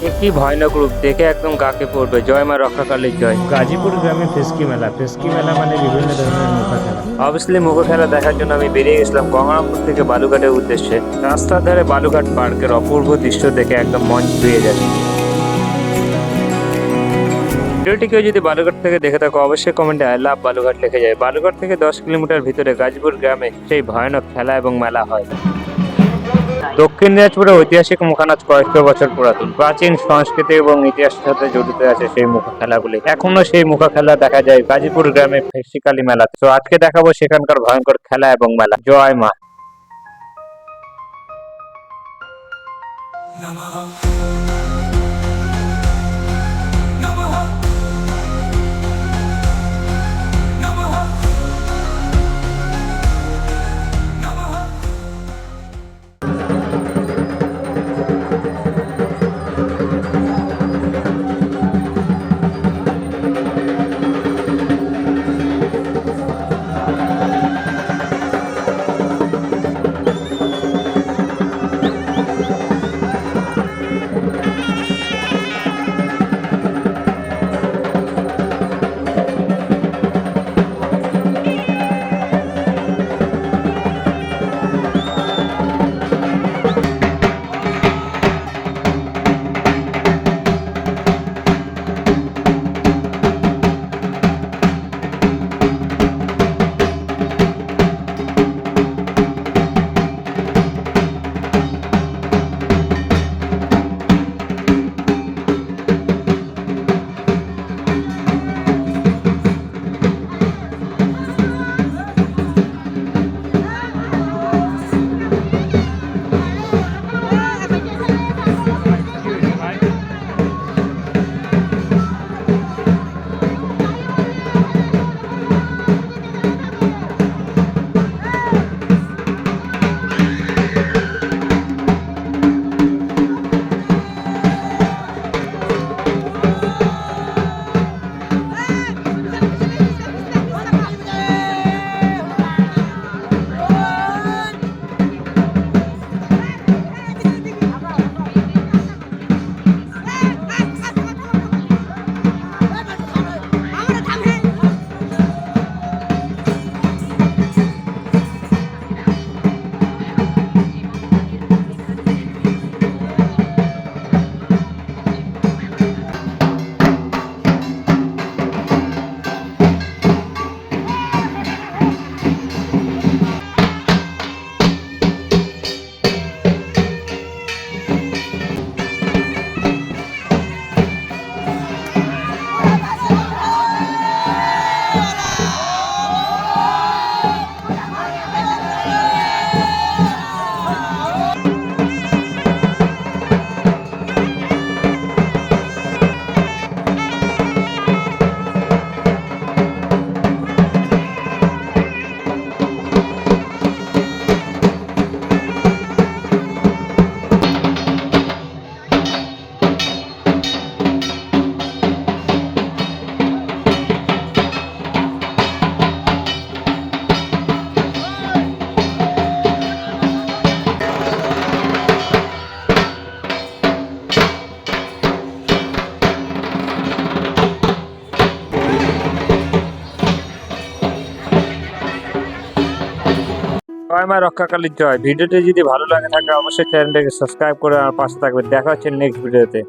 একটি ভয়ানক রূপ দেখে একদম গাকে পড়বে। জয় মা রক্ষাকালীর জয়। গাজীপুর গ্রামে ফেস্কি মেলা। ফেস্কি মেলা মানে বিভিন্ন ধরনের নৌকা খেলা। অবভিয়াসলি মুখো খেলা দেখার জন্য আমি বেরিয়ে গেছিলাম গঙ্গারামপুর থেকে বালুঘাটের উদ্দেশ্যে। রাস্তার ধারে বালুঘাট পার্কের অপূর্ব দৃশ্য দেখে একদম মন ছুঁয়ে যায়। ভিডিওটি কেউ যদি বালুঘাট থেকে দেখে থাকো অবশ্যই কমেন্টে আই লাভ বালুঘাট লিখে যায়। বালুঘাট থেকে 10 কিলোমিটার ভিতরে গাজীপুর গ্রামে সেই ভয়ানক খেলা এবং মেলা হয়। দক্ষিণ দিনাজপুরের ঐতিহাসিক মুখানাচ কয়েকশো বছর পুরাতন। প্রাচীন সংস্কৃতি এবং ইতিহাসের সাথে জড়িত আছে সেই মুখা খেলাগুলি। এখনো সেই মুখা খেলা দেখা যায় গাজীপুর গ্রামে ফেস্টিকালি মেলাতে। তো আজকে দেখাবো সেখানকার ভয়ঙ্কর খেলা এবং মেলা। জয় মা। জয় মা রক্ষাকালীর জয়। ভিডিওটি যদি ভালো লাগে থাকে অবশ্যই চ্যানেলটাকে সাবস্ক্রাইব করে আমার পাশে থাকবে। দেখা হচ্ছে নেক্সট ভিডিওতে।